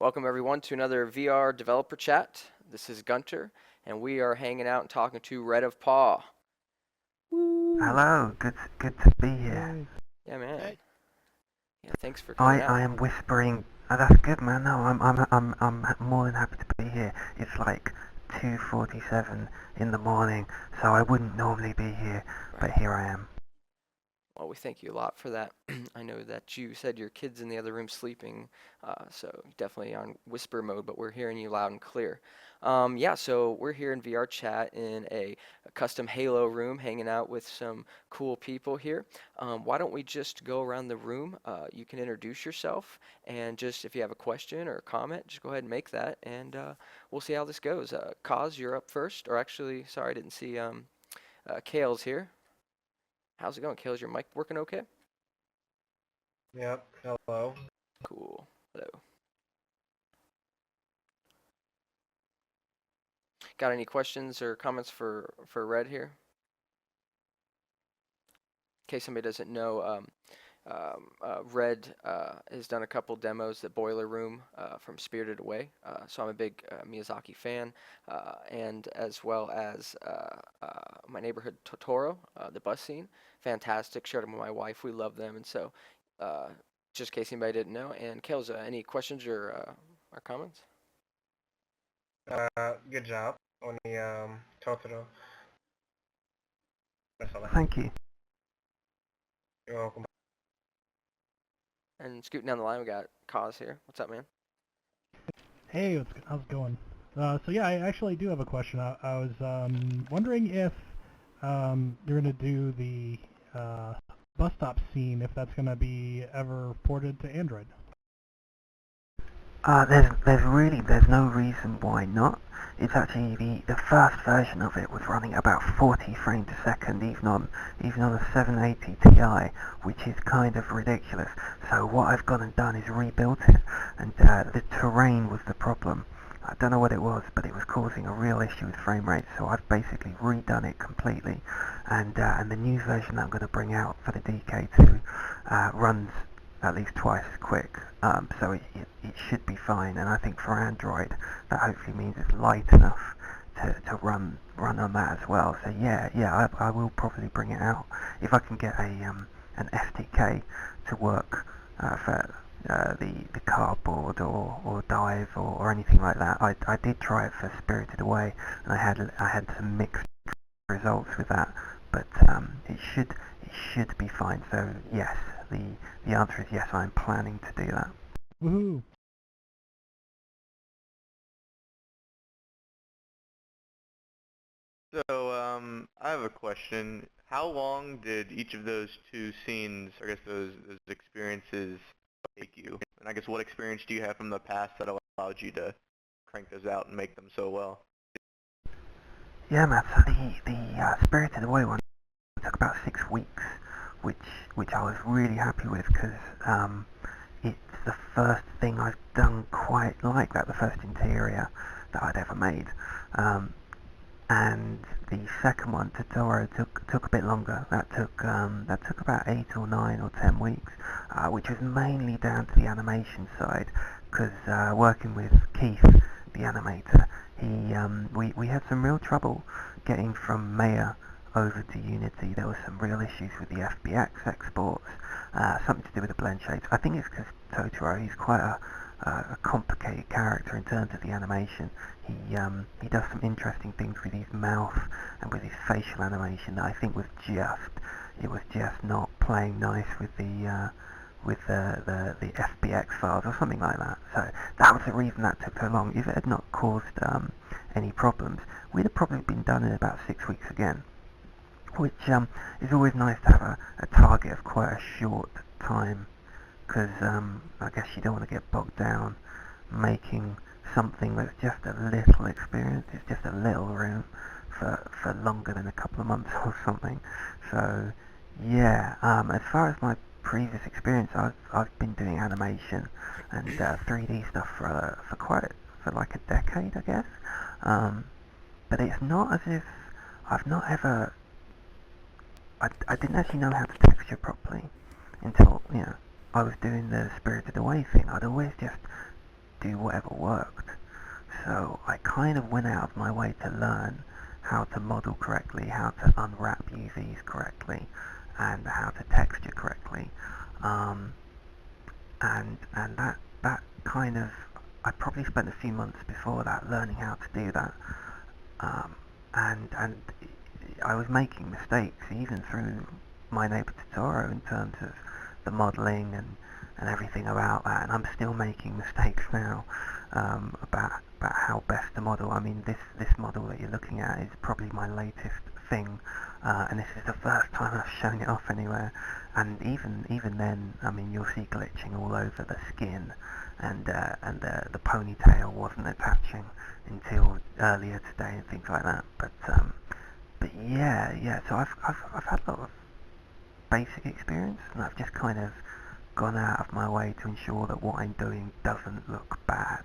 Welcome everyone to another VR developer chat. This is Gunter, and we are hanging out and talking to RedOfPaw. Woo! Hello, good to be here. Yay. Yeah, man. Hey. Yeah, thanks for coming I out. am whispering. Oh, that's good, man. No, I'm more than happy to be here. It's like 2:47 in the morning, so I wouldn't normally be here, but Right. here I am. Well, we thank you a lot for that. I know that you said your kid's in the other room sleeping, so definitely on whisper mode, but we're hearing you loud and clear. Yeah, so we're here in VRChat in a custom Halo room, hanging out with some cool people here. Why don't we just go around the room? You can introduce yourself, and just if you have a question or a comment, just go ahead and make that, and we'll see how this goes. Kaz, you're up first, or actually, sorry, I didn't see Kale's here. How's it going, Kale? Is your mic working okay? Yep. Hello. Cool. Hello. Got any questions or comments for Red here? In case somebody doesn't know, Red has done a couple demos at Boiler Room from Spirited Away. So I'm a big Miyazaki fan, and as well as My Neighborhood Totoro, the bus scene. Fantastic. Shared them with my wife. We love them, and so uh, just in case anybody didn't know. And Kales, any questions or comments? Good job on the Totoro. That's all I have. Thank you. You're welcome. And scooting down the line, we got Kaz here. What's up, man? Hey, how's it going? So yeah, I actually do have a question. I was wondering if you're gonna do the bus stop scene, if that's gonna be ever ported to Android. There's no reason why not. It's actually the first version of it was running about 40 frames a second, even on a 780 Ti, which is kind of ridiculous. So what I've gone and done is rebuilt it, and the terrain was the problem. I don't know what it was, but it was causing a real issue with frame rate. So I've basically redone it completely, and the new version that I'm going to bring out for the DK2 runs at least twice as quick, so it should be fine. And I think for Android, that hopefully means it's light enough to run on that as well. So yeah, I will probably bring it out if I can get an SDK to work for the cardboard or dive or anything like that. I did try it for Spirited Away, and I had some mixed results with that, but it should be fine. So yes, the answer is yes. I'm planning to do that. Woohoo! So, I have a question. How long did each of those two scenes, or I guess those experiences, take you? And I guess what experience do you have from the past that allowed you to crank those out and make them so well? Yeah, Matt. So the Spirited Away one took about 6 weeks, which I was really happy with because it's the first thing I've done quite like that, the first interior that I'd ever made. And the second one, Totoro, took a bit longer. That took about 8 or 9 or 10 weeks, which was mainly down to the animation side, because working with Keith, the animator, we had some real trouble getting from Maya over to Unity. There was some real issues with the FBX exports, something to do with the blend shapes. I think it's because Totoro, he's quite a complicated character in terms of the animation. He does some interesting things with his mouth and with his facial animation that I think it was just not playing nice with the FBX files or something like that. So that was the reason that took so long. If it had not caused any problems, we'd have probably been done in about 6 weeks again, which is always nice to have a target of quite a short time, because I guess you don't want to get bogged down making something that's just a little experience. It's just a little room for longer than a couple of months or something. So yeah, as far as my previous experience, I've been doing animation and 3D stuff for like a decade, I guess. But it's not as if I've not ever. I didn't actually know how to texture properly until I was doing the Spirited Away thing. I'd always just do whatever worked. So I kind of went out of my way to learn how to model correctly, how to unwrap UVs correctly, and how to texture correctly. And that kind of, I probably spent a few months before that learning how to do that. And I was making mistakes even through my neighbor Totoro in terms of the modeling and everything about that, and I'm still making mistakes now about how best to model. I mean, this model that you're looking at is probably my latest thing, and this is the first time I've shown it off anywhere. And even then, I mean, you'll see glitching all over the skin, and the ponytail wasn't attaching until earlier today and things like that. But yeah. So I've had a lot of basic experience, and I've just kind of gone out of my way to ensure that what I'm doing doesn't look bad.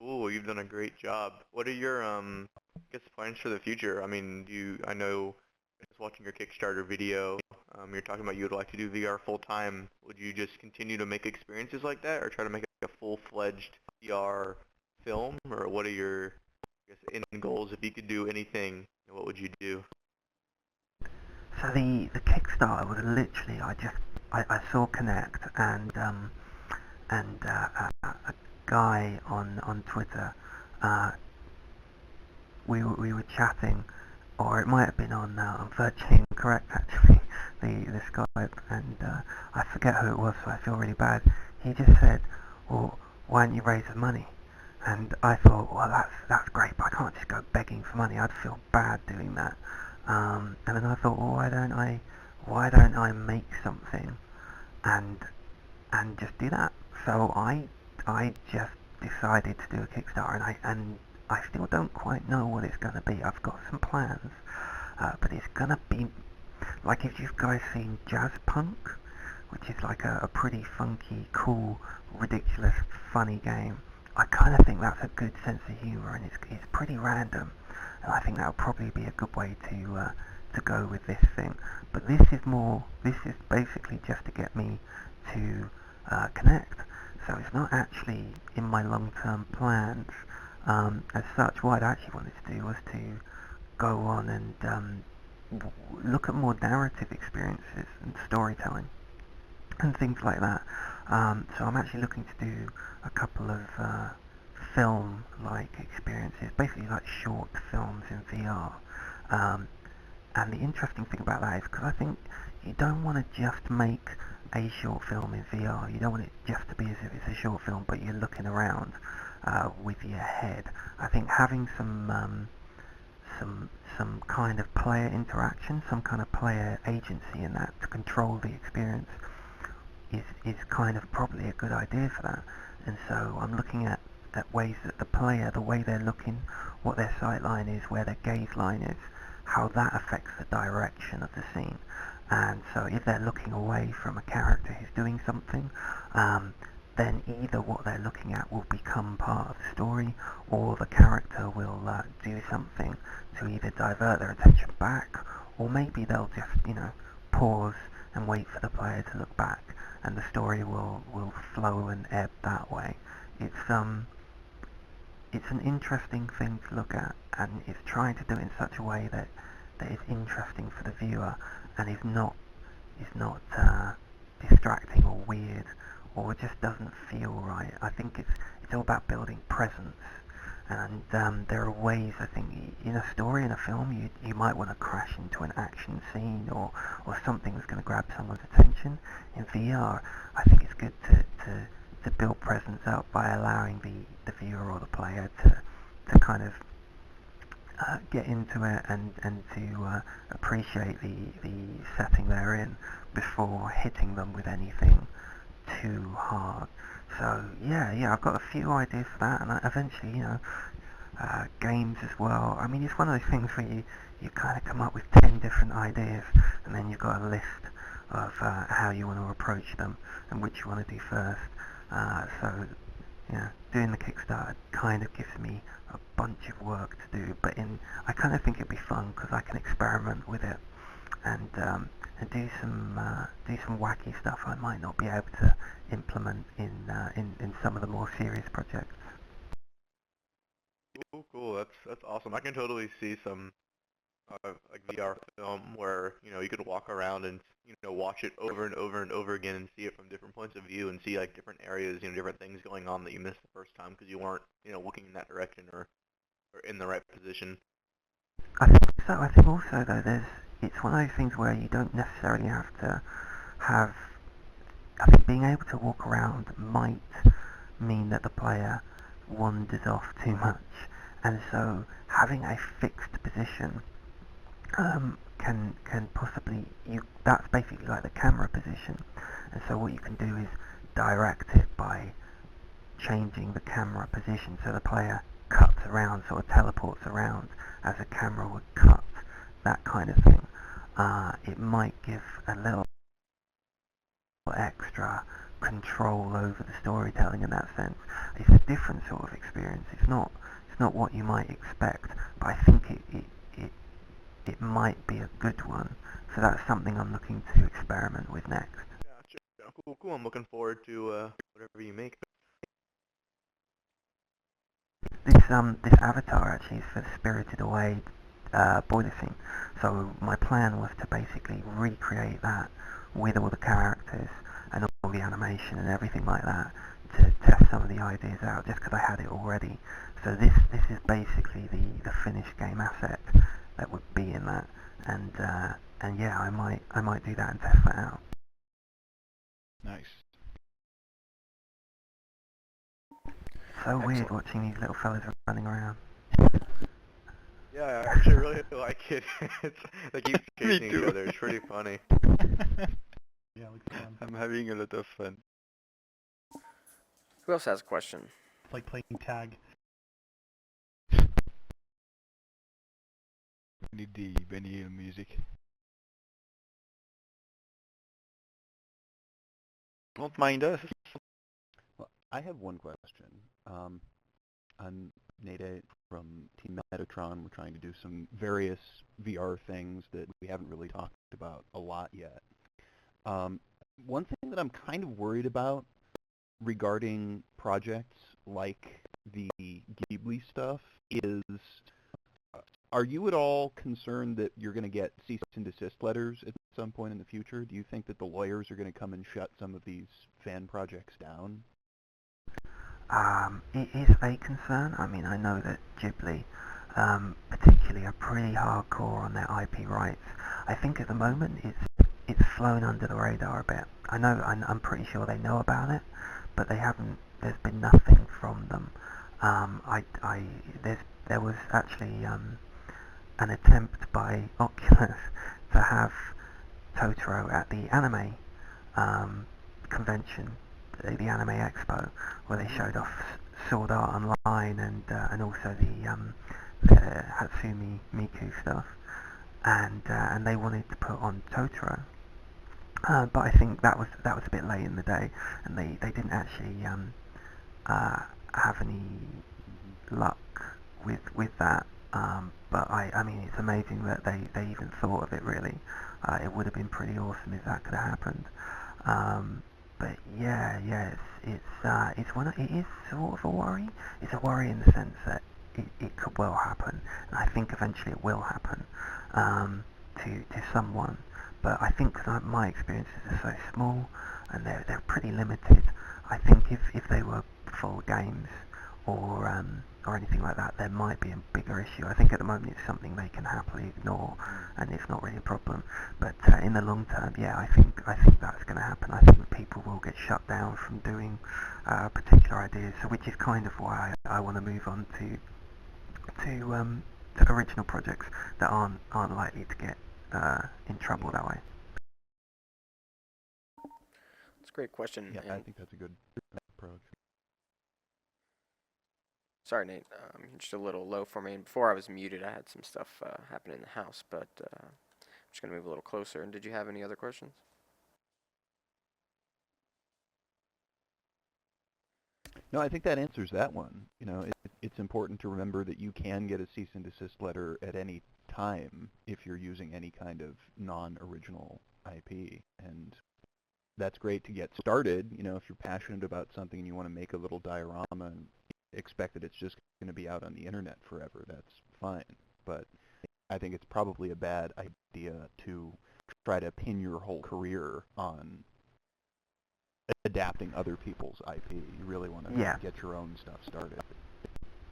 Cool, you've done a great job. What are your I guess plans for the future? I mean, I know just watching your Kickstarter video, you're talking about you would like to do VR full time. Would you just continue to make experiences like that, or try to make a full-fledged VR film, or what are your, I guess, end goals? If you could do anything, what would you do? So the Kickstarter was literally I saw Connect and a guy on Twitter. We were chatting, or it might have been on VRChat, correct actually, the Skype, and I forget who it was, so I feel really bad. He just said, "Well, why don't you raise the money?" And I thought, well, that's great, but I can't just go begging for money. I'd feel bad doing that. And then I thought, well, why don't I make something and just do that? So I just decided to do a Kickstarter, and I still don't quite know what it's going to be. I've got some plans, but it's going to be like, if you guys seen Jazz Punk, which is like a pretty funky, cool, ridiculous, funny game. I kind of think that's a good sense of humour, and it's pretty random. And I think that would probably be a good way to go with this thing. But this is basically just to get me to connect. So it's not actually in my long-term plans. As such, what I actually wanted to do was to go on and look at more narrative experiences and storytelling and things like that. So I'm actually looking to do a couple of film-like experiences, basically like short films in VR. And the interesting thing about that is, because I think you don't want to just make a short film in VR. You don't want it just to be as if it's a short film, but you're looking around with your head. I think having some kind of player interaction, some kind of player agency in that to control the experience is kind of probably a good idea for that. And so I'm looking at ways that the player, the way they're looking, what their sight line is, where their gaze line is, how that affects the direction of the scene. And so if they're looking away from a character who's doing something, then either what they're looking at will become part of the story, or the character will do something to either divert their attention back, or maybe they'll just, pause and wait for the player to look back, and the story will flow and ebb that way. It's an interesting thing to look at, and it's trying to do it in such a way that is interesting for the viewer and is not distracting or weird, or just doesn't feel right. I think it's all about building presence, and there are ways, I think, in a story, in a film, you might want to crash into an action scene or something that's going to grab someone's attention. In VR, I think it's good to build presence up by allowing the viewer or the player to kind of get into it and to appreciate the setting they're in before hitting them with anything too hard. So yeah, I've got a few ideas for that, and eventually, games as well. I mean, it's one of those things where you kind of come up with 10 different ideas, and then you've got a list of how you want to approach them and which you want to do first. So doing the Kickstarter kind of gives me a bunch of work to do, but I kind of think it'd be fun because I can experiment with it and and do some wacky stuff I might not be able to implement in some of the more serious projects. Cool, cool. That's awesome. I can totally see some like VR film where you could walk around and watch it over and over and over again and see it from different points of view and see like different areas, different things going on that you missed the first time because you weren't looking in that direction or in the right position. I think so. I think also though it's one of those things where you don't necessarily have to have. I think being able to walk around might mean that the player wanders off too much, and so having a fixed position can possibly that's basically like the camera position, and so what you can do is direct it by changing the camera position so the player cuts around, sort of teleports around as a camera would cut, that kind of thing. It might give a little extra control over the storytelling in that sense. It's a different sort of experience. It's not what you might expect, but I think it might be a good one. So that's something I'm looking to experiment with next. Gotcha. Cool, cool. I'm looking forward to whatever you make. This avatar actually is for the Spirited Away boiler scene. So my plan was to basically recreate that with all the characters and all the animation and everything like that to test some of the ideas out, just because I had it already. So this is basically the finished game asset that would be in that, and yeah, I might do that and test that out. Nice. So weird Excellent. watching these little fellas running around. Yeah, I actually really like it. They keep Me chasing each too. other. It's pretty funny. Yeah, it looks fun. I'm having a lot of fun. Who else has a question? It's like playing tag. We need the Benny Hill music. Don't mind us. Well, I have one question. I'm Nate from Team Metatron. We're trying to do some various VR things that we haven't really talked about a lot yet. One thing that I'm kind of worried about regarding projects like the Ghibli stuff is, are you at all concerned that you're going to get cease and desist letters at some point in the future? Do you think that the lawyers are going to come and shut some of these fan projects down? It is a concern. I mean, I know that Ghibli, particularly, are pretty hardcore on their IP rights. I think at the moment it's flown under the radar a bit. I'm pretty sure they know about it, but they haven't. There's been nothing from them. There was actually an attempt by Oculus to have Totoro at the anime convention, the Anime Expo, where they showed off Sword Art Online and also the Hatsumi Miku stuff, and they wanted to put on Totoro, but I think that was a bit late in the day, and they didn't actually have any luck with that. But I mean, it's amazing that they even thought of it. Really, it would have been pretty awesome if that could have happened. But yeah, it is sort of a worry. It's a worry in the sense that it could well happen, and I think eventually it will happen to someone. But I think my experiences are so small and they're pretty limited. I think if they were full games or anything like that, there might be a bigger issue. I think at the moment it's something they can happily ignore, and it's not really a problem. But in the long term, yeah, I think that's going to happen. I think that people will get shut down from doing particular ideas, so which is kind of why I want to move on to original projects that aren't likely to get in trouble that way. It's a great question. Yeah, I And think that's a good approach. sorry, Nate, you're just a little low for me. And before I was muted, I had some stuff happen in the house, but I'm just going to move a little closer. And did you have any other questions? No, I think that answers that one. It's important to remember that you can get a cease and desist letter at any time if you're using any kind of non-original IP, and that's great to get started. You know, if you're passionate about something and you want to make a little diorama and expect that it's just going to be out on the internet forever, that's fine. But I think it's probably a bad idea to try to pin your whole career on adapting other people's IP. You really want to Yeah. get your own stuff started.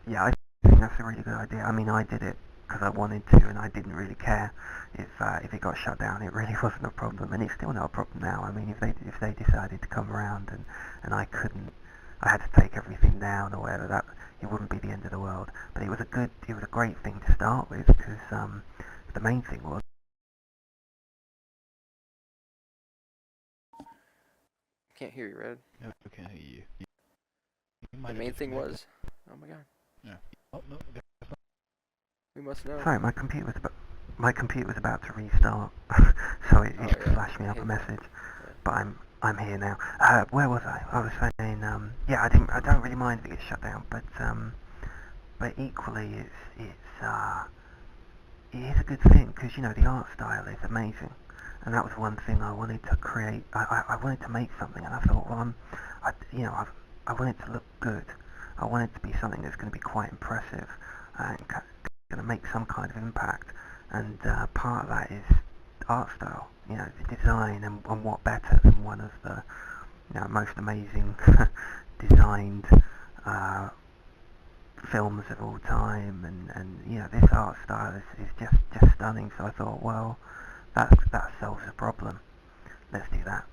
Yeah, I think that's a really good idea. I mean, I did it because I wanted to, and I didn't really care if it got shut down. It really wasn't a problem, and it's still not a problem now. I mean, if they decided to come around and I couldn't, I had to take everything down or whatever, that it wouldn't be the end of the world. But it was a great thing to start with, because the main thing was. Can't hear you, Red. No, I can hear you. You The might have main thing disconnected. was, oh my god, Yeah. Oh, no, we must know. Sorry, my computer was about to restart, so it Oh, just yeah, flashed me I up a hate that. message. Yeah. But I'm here now. Where was I? I was saying, yeah, I don't really mind if it gets shut down, but equally it is a good thing, because, you know, the art style is amazing, and that was one thing I wanted to create. I wanted to make something, and I thought, well, I want it to look good. I want it to be something that's going to be quite impressive and going to make some kind of impact, and part of that is art style. You know, the design, and what better than one of the, you know, most amazing designed films of all time, and you know, this art style is just stunning. So I thought, well, that solves the problem. Let's do that.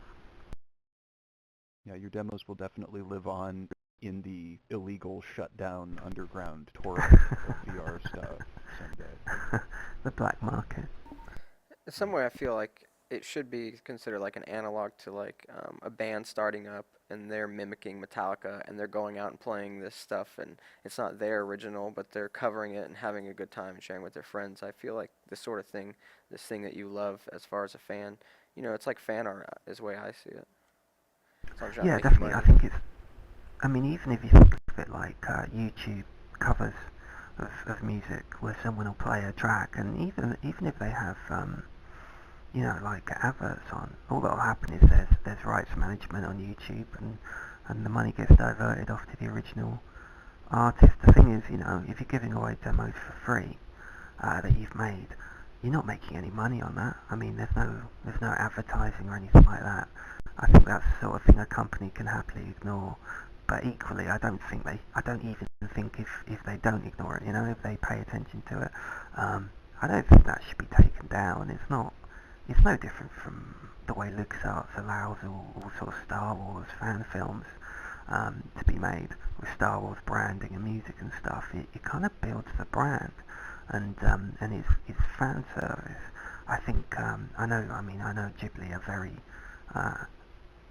Yeah, your demos will definitely live on in the illegal shutdown underground torrent of VR stuff someday. The black market. In some way, I feel like it should be considered like an analog to like a band starting up and they're mimicking Metallica and they're going out and playing this stuff, and it's not their original, but they're covering it and having a good time and sharing with their friends. I feel like this sort of thing, this thing that you love as far as a fan, you know, it's like fan art is the way I see it. As long as you're not Yeah, making definitely. I money. think it's. I mean, even if you think of it like YouTube covers of music, where someone will play a track, and even if they have you know, like adverts on, all that'll happen is there's rights management on YouTube, and the money gets diverted off to the original artist. The thing is, you know, if you're giving away demos for free that you've made, you're not making any money on that. I mean, there's no advertising or anything like that. I think that's the sort of thing a company can happily ignore. But equally, I don't even think if they don't ignore it, you know, if they pay attention to it, I don't think that should be taken down. It's no different from the way LucasArts allows all sort of Star Wars fan films to be made with Star Wars branding and music and stuff. It kind of builds the brand, and it's fan service. I think I know Ghibli are very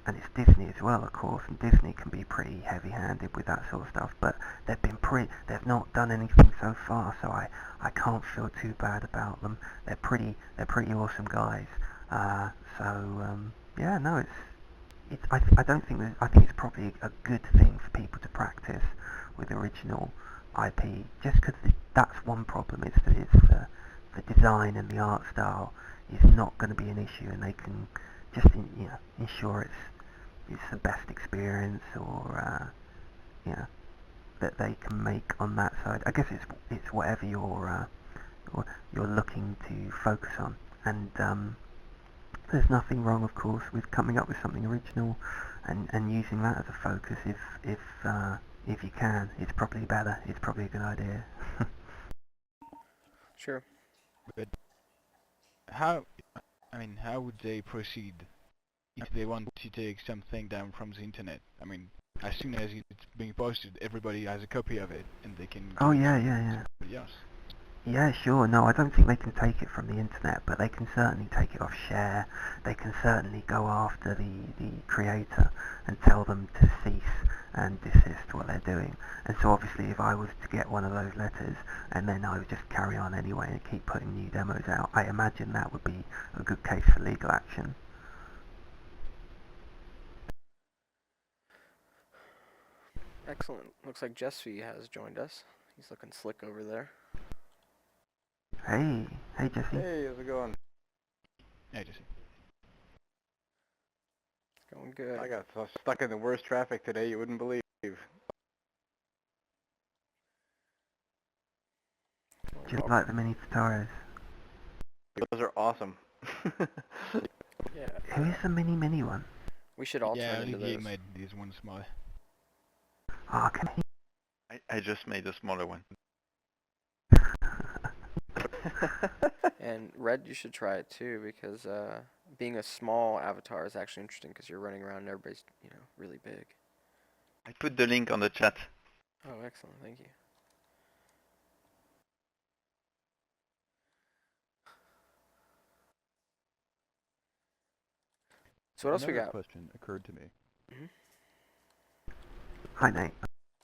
and it's Disney as well, of course, and Disney can be pretty heavy-handed with that sort of stuff, but they've not done anything so far, so I can't feel too bad about them. They're pretty awesome guys. Yeah, no, I don't think I think it's probably a good thing for people to practice with original IP, just because that's one problem, is that the design and the art style is not going to be an issue, and they can just ensure it's the best experience, or that they can make on that side. I guess it's whatever you're looking to focus on, and there's nothing wrong, of course, with coming up with something original and using that as a focus if you can. It's probably better. It's probably a good idea. Sure. but how would they proceed if they want to take something down from the internet? I mean, as soon as it's being posted, everybody has a copy of it, and they can Oh give it yeah, to yeah, yeah. somebody else. Yeah, sure. No, I don't think they can take it from the internet, but they can certainly take it off Share. They can certainly go after the creator and tell them to cease and desist what they're doing. And so obviously if I was to get one of those letters and then I would just carry on anyway and keep putting new demos out, I imagine that would be a good case for legal action. Excellent. Looks like Jesse has joined us. He's looking slick over there. Hey Jesse. Hey, how's it going? Hey, Jesse. I'm good. I got so stuck in the worst traffic today you wouldn't believe. Do you like the mini tutorials? Those are awesome. Yeah. Who is the mini one? We should all Yeah, turn into Olivier those. made this one smaller. Oh, can he? I just made a smaller one. And Red, you should try it too, because being a small avatar is actually interesting because you're running around and everybody's, you know, really big. I put the link on the chat. Oh, excellent. Thank you. So what else we Another got? question occurred to me. Hi, Nate.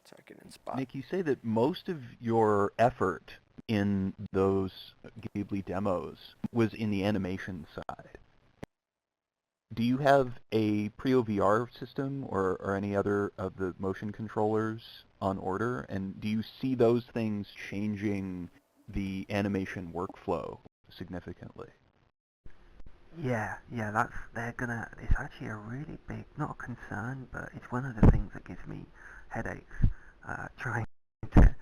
Sorry, get in spot. Nick, you say that most of your effort in those Ghibli demos was in the animation side. Do you have a Prio VR system or any other of the motion controllers on order? And do you see those things changing the animation workflow significantly? Yeah, it's actually a really big, not a concern, but it's one of the things that gives me headaches, trying to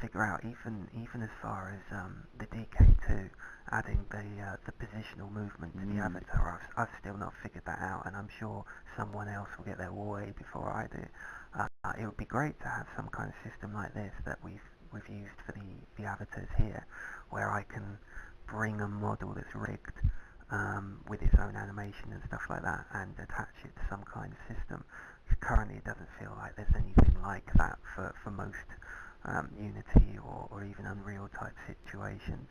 figure out, even as far as the DK2, adding the positional movement to the avatar. I've still not figured that out, and I'm sure someone else will get there way before I do. It would be great to have some kind of system like this that we've used for the avatars here, where I can bring a model that's rigged with its own animation and stuff like that, and attach it to some kind of system. Currently, it doesn't feel like there's anything like that for most Unity or even Unreal type situations.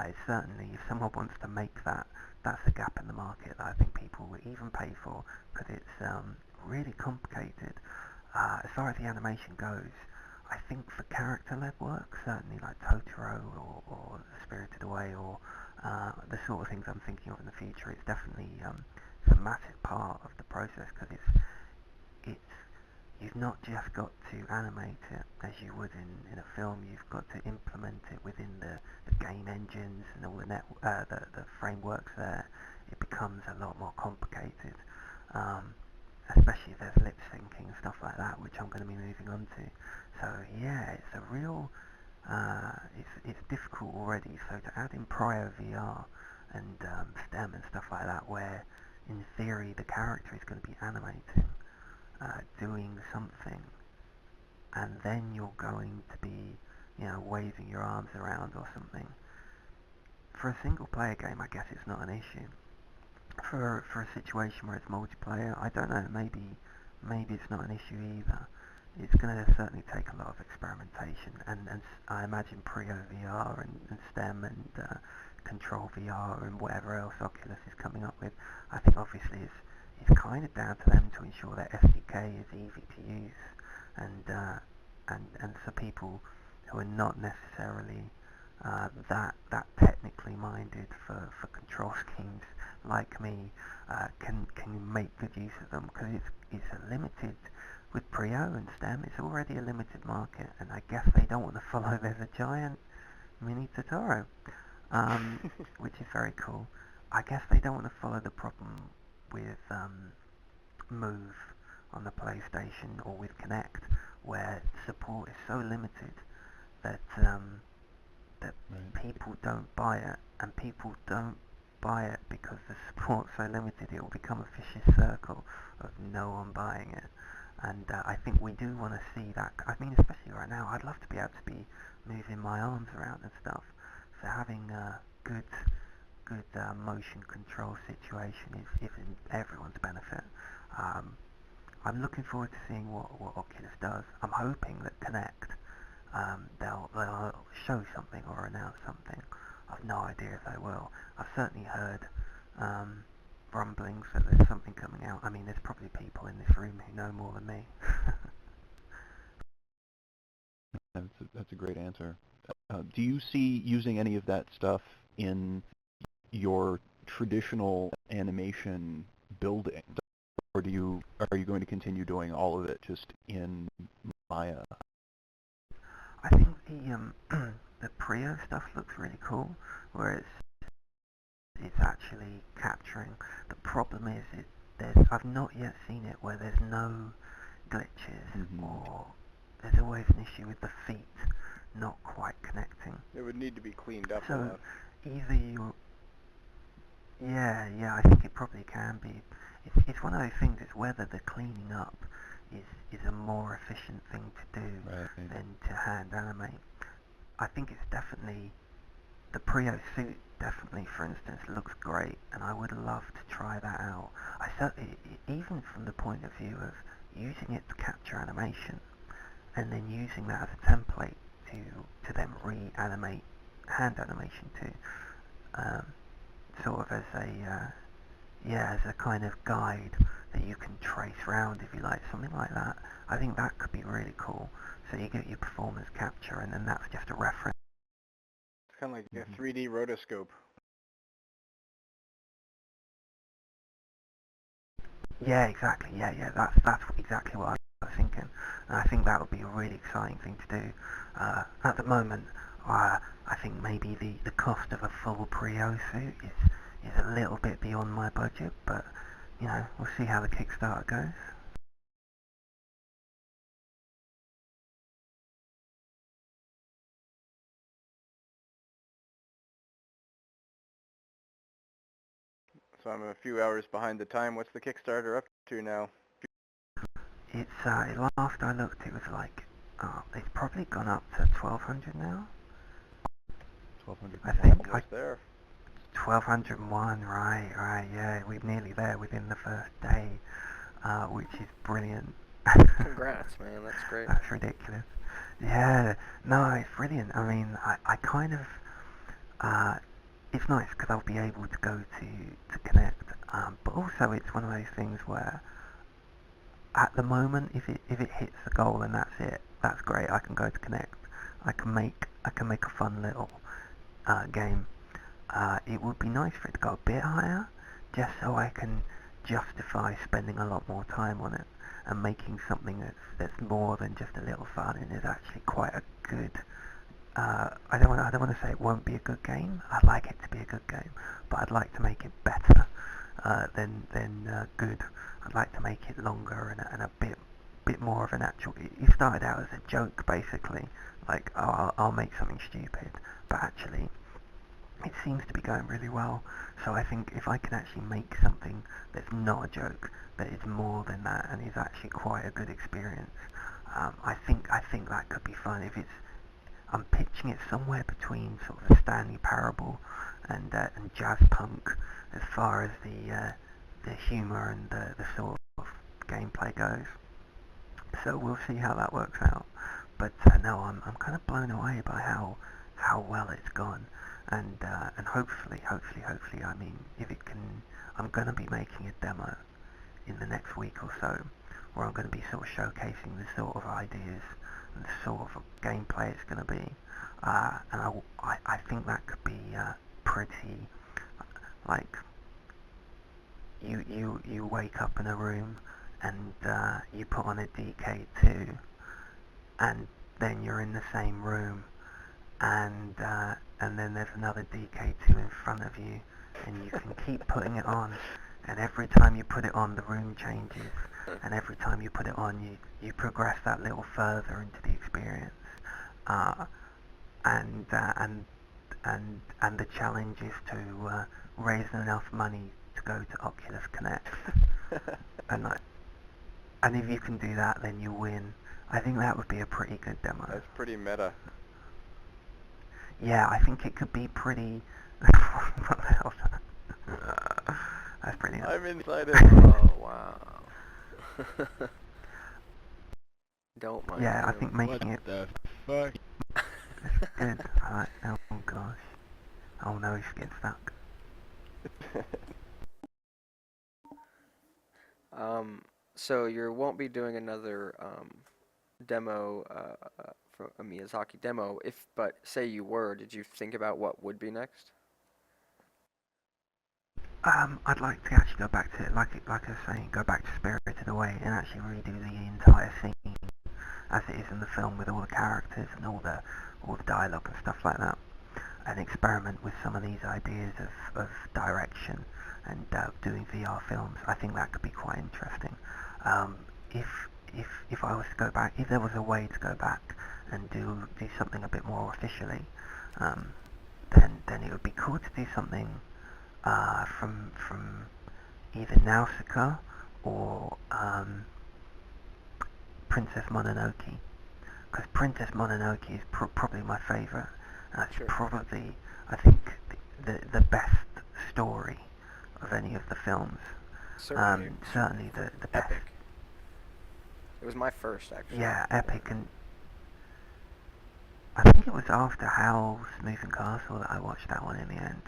It's certainly, if someone wants to make that, that's a gap in the market that I think people will even pay for, because it's really complicated. As far as the animation goes, I think for character-led work, certainly like Totoro or Spirited Away or the sort of things I'm thinking of in the future, it's definitely it's a massive part of the process, because it's you've not just got to animate it as you would in a film. You've got to implement it within the game engines and all the frameworks there. It becomes a lot more complicated, especially if there's lip syncing and stuff like that, which I'm going to be moving on to. So yeah, it's a real it's difficult already. So to add in Prio VR and STEM and stuff like that, where in theory the character is going to be animating, doing something, and then you're going to be, waving your arms around or something. For a single player game, I guess it's not an issue. For a situation where it's multiplayer, I don't know, maybe it's not an issue either. It's going to certainly take a lot of experimentation, and I imagine Prio VR and STEM and Control VR and whatever else Oculus is coming up with, I think obviously it's kind of down to them to ensure that SDK is easy to use, and so people who are not necessarily that technically minded for control schemes like me can make good use of them, because it's a limited. With Prio and STEM, it's already a limited market, and I guess they don't want to follow. There's a giant mini Totoro, which is very cool. I guess they don't want to follow the problem with Move on the PlayStation or with Connect, where support is so limited that people don't buy it, and people don't buy it because the support's so limited. It will become a vicious circle of no one buying it. And I think we do want to see that. I mean, especially right now, I'd love to be able to be moving my arms around and stuff. So having a good motion control situation is in everyone's benefit. I'm looking forward to seeing what Oculus does. I'm hoping that Connect, they'll show something or announce something. I've no idea if they will. I've certainly heard rumblings that there's something coming out. I mean, there's probably people in this room who know more than me. That's a great answer. Do you see using any of that stuff in your traditional animation building, or are you going to continue doing all of it just in Maya? I think the Prio stuff looks really cool, where it's actually capturing. The problem is I've not yet seen it where there's no glitches Mhm. or there's always an issue with the feet not quite connecting. It would need to be cleaned up a So lot. either you, yeah, I think it probably can be. It's one of those things. It's whether the cleaning up is a more efficient thing to do Right. than to hand animate. I think it's definitely the Prio suit. Definitely, for instance, looks great, and I would love to try that out. I certainly, even from the point of view of using it to capture animation, and then using that as a template to then reanimate hand animation to, sort of as a as a kind of guide that you can trace round if you like, something like that. I think that could be really cool. So you get your performance capture, and then that's just a reference. It's kind of like Mhm. a 3D rotoscope. Yeah, exactly. Yeah. That's exactly what I was thinking. And I think that would be a really exciting thing to do. At the moment, I think maybe the cost of a full Prio suit is a little bit beyond my budget, but you know, we'll see how the Kickstarter goes. So I'm a few hours behind the time. What's the Kickstarter up to now? Last I looked, it was like, it's probably gone up to 1,200 now. 1,200. I think Almost there. 1,201, right, yeah, we're nearly there within the first day, which is brilliant. Congrats, man. That's great. That's ridiculous. Yeah, no, it's brilliant. I mean, I kind of, it's nice because I'll be able to go to Connect, but also it's one of those things where, at the moment, if it hits the goal and that's it, that's great. I can go to Connect. I can make a fun little game. It would be nice for it to go a bit higher, just so I can justify spending a lot more time on it and making something that's more than just a little fun and is actually quite a good. I don't want to say it won't be a good game. I'd like it to be a good game, but I'd like to make it better than good. I'd like to make it longer and a bit more of an actual. It started out as a joke, basically, like, oh, I'll make something stupid, but actually it seems to be going really well. So I think if I can actually make something that's not a joke, that is more than that and is actually quite a good experience, I think that could be fun. If it's, I'm pitching it somewhere between sort of a Stanley Parable and jazz punk as far as the humour and the sort of gameplay goes. So we'll see how that works out. But no, I'm kind of blown away by how well it's gone, and hopefully, I mean, if it can, I'm going to be making a demo in the next week or so, where I'm going to be sort of showcasing the sort of ideas and the sort of gameplay it's going to be, and I think that could be pretty, like, you wake up in a room and you put on a DK2, and then you're in the same room, and then there's another DK2 in front of you, and you can keep putting it on, and every time you put it on, the room changes, and every time you put it on, you progress that little further into the experience, and the challenge is to raise enough money to go to Oculus Connect, and if you can do that, then you win. I think that would be a pretty good demo. That's pretty meta. Yeah, I think it could be pretty. What the hell's that? That's brilliant. I'm excited. Oh, wow. Don't mind Yeah, I you. think What making it the fuck? good. I like. Oh gosh. Oh no, he's getting stuck. So you won't be doing another demo, from a Miyazaki demo. But say you were, did you think about what would be next? I'd like to actually go back to, like I was saying, go back to Spirited Away and actually redo the entire scene as it is in the film, with all the characters and all the dialogue and stuff like that, and experiment with some of these ideas of direction and doing VR films. I think that could be quite interesting. If if I was to go back, if there was a way to go back and do something a bit more officially, then it would be cool to do something from either Nausicaa or Princess Mononoke, because Princess Mononoke is probably my favourite. That's Sure. probably, I think, the best story of any of the films. Certainly the best. Epic. It was my first, actually. Yeah, epic, and I think it was after Howl's Moving Castle that I watched that one in the end.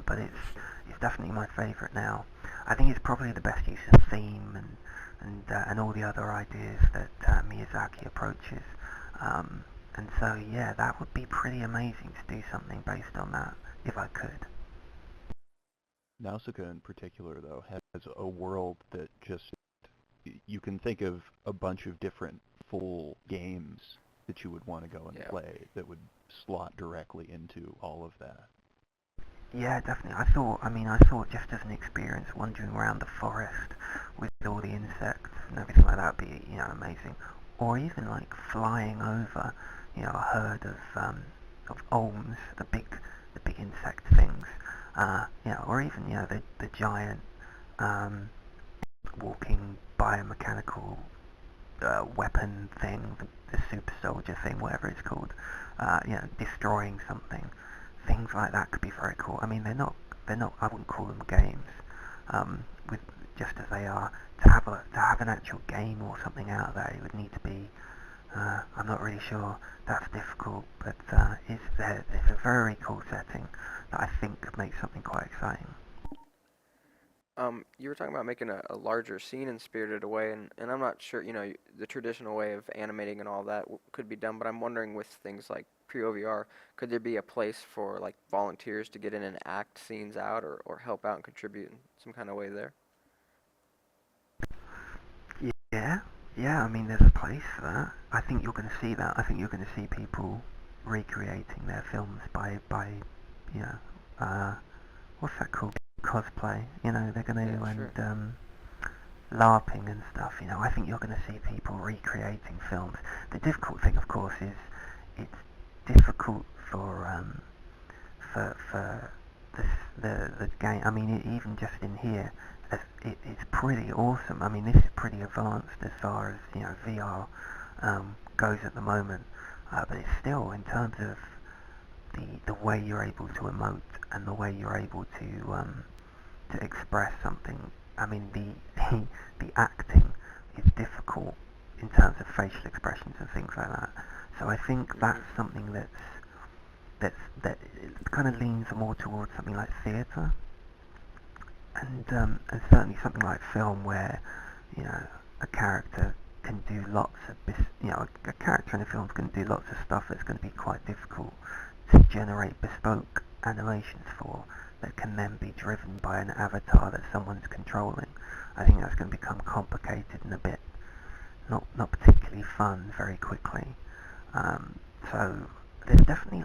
But it's definitely my favourite now. I think it's probably the best use of theme and all the other ideas that Miyazaki approaches. And so yeah, that would be pretty amazing to do something based on that if I could. Nausicaa in particular, though, has a world that just, you can think of a bunch of different full games that you would want to go and play that would slot directly into all of that. Yeah, definitely. I thought just as an experience, wandering around the forest with all the insects and everything like that would be, amazing. Or even like flying over, a herd of olms, the big insect things. Or even, the giant walking biomechanical weapon thing, the super soldier thing, whatever it's called, destroying something. Things like that could be very cool. I mean, they're not, I wouldn't call them games, with just as they are. To have an actual game or something out of that, it would need to be, I'm not really sure, that's difficult, but it's a very cool setting that I think could make something quite exciting. You were talking about making a larger scene in Spirited Away, and I'm not sure, the traditional way of animating and all that could be done, but I'm wondering with things like pre-OVR, could there be a place for like volunteers to get in and act scenes out or help out and contribute in some kind of way there? Yeah, I mean, there's a place for that. I think you're going to see that. I think you're going to see people recreating their films by what's that called? Cosplay. They're going to, Sure. and LARPing and stuff. I think you're going to see people recreating films. The difficult thing, of course, is it's difficult for the game. I mean, even just in here, it's pretty awesome. I mean, this is pretty advanced as far as VR goes at the moment, but it's still, in terms of the way you're able to emote and the way you're able to express something. I mean, the acting is difficult in terms of facial expressions and things like that. So I think that's something that kind of leans more towards something like theatre, and certainly something like film, where a character can do lots of a character in a film can do lots of stuff that's going to be quite difficult to generate bespoke animations for, that can then be driven by an avatar that someone's controlling. I think that's going to become complicated and a bit not particularly fun very quickly. So there's definitely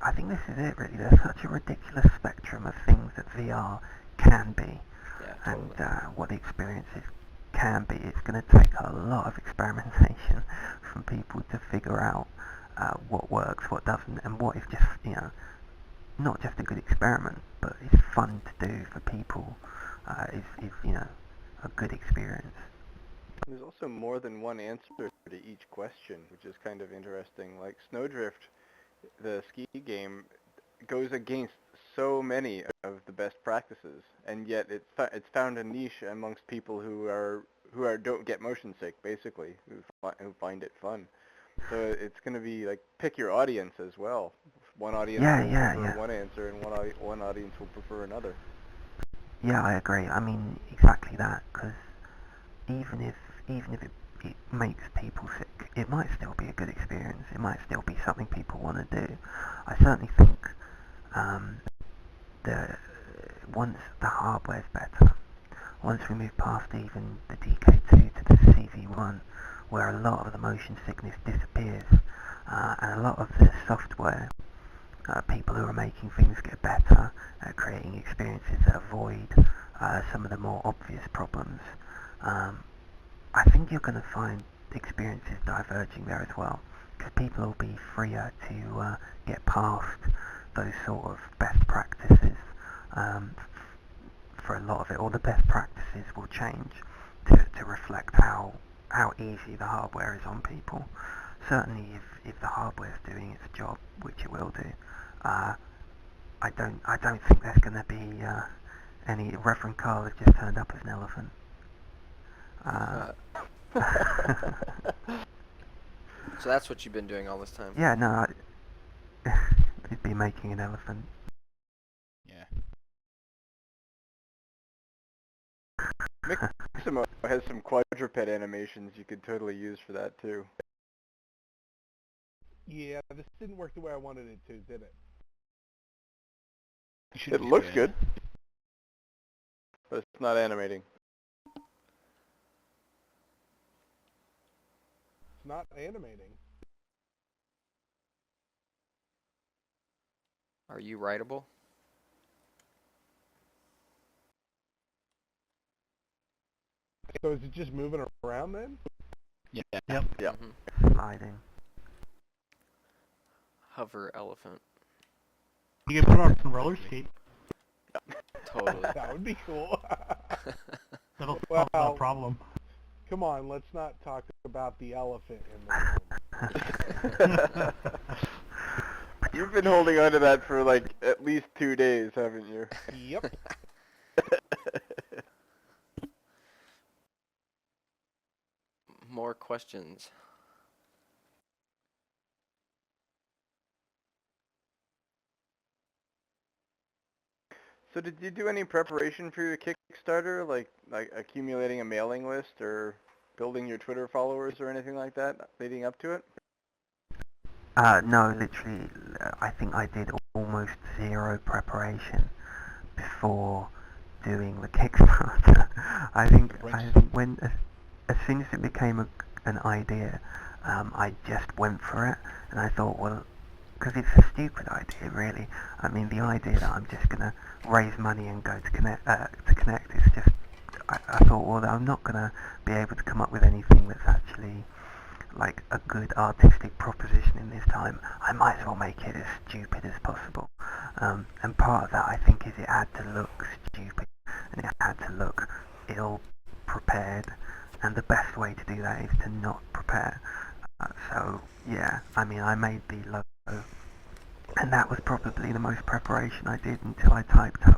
I think this is it really. There's such a ridiculous spectrum of things that VR can be, Totally. and what the experiences can be. It's going to take a lot of experimentation from people to figure out what works, what doesn't, and what is just not just a good experiment, but it's fun to do for people. Is a good experience. There's also more than one answer to each question, which is kind of interesting. Like Snowdrift, the ski game, goes against so many of the best practices, and yet it's found a niche amongst people who don't get motion sick, basically, who find it fun. So it's going to be like, pick your audience as well. One audience will prefer one answer, and one audience will prefer another. Yeah, I agree. I mean, exactly that, because even if it makes people sick, it might still be a good experience. It might still be something people want to do. I certainly think once the hardware's better, once we move past even the DK2 to the CV1, where a lot of the motion sickness disappears, and a lot of the software people who are making things get better, creating experiences that avoid some of the more obvious problems. I think you're going to find experiences diverging there as well, because people will be freer to get past those sort of best practices for a lot of it, or the best practices will change to reflect how easy the hardware is on people. Certainly if the hardware is doing its job, which it will do, I don't think there's going to be any... Reverend Carl has just turned up as an elephant. So that's what you've been doing all this time. Yeah, no, he'd be making an elephant. Yeah. Mixamo has some quadruped animations you could totally use for that too. Yeah, this didn't work the way I wanted it to, did it? You should It be looks good. good, but it's not animating. It's not animating. Are you writable? So is it just moving around then? Yeah. Yep. Yeah. Sliding. Hover elephant. You can put on some roller skates. Totally. That would be cool. That'll Well, solve that problem. Come on, let's not talk about the elephant in the room. You've been holding on to that for like at least 2 days, haven't you? Yep. More questions. So did you do any preparation for your Kickstarter, like accumulating a mailing list or building your Twitter followers or anything like that leading up to it? No, literally, I think I did almost zero preparation before doing the Kickstarter. I think when, as soon as it became an idea, I just went for it, and I thought, well, because it's a stupid idea, really. I mean, the idea that I'm just going to raise money and go to Connect, is just, I thought, well, I'm not going to be able to come up with anything that's actually like a good artistic proposition in this time. I might as well make it as stupid as possible. And part of that, I think, is it had to look stupid, and it had to look ill-prepared, and the best way to do that is to not prepare. So, yeah, I mean, I made the logo, and that was probably the most preparation I did until I typed up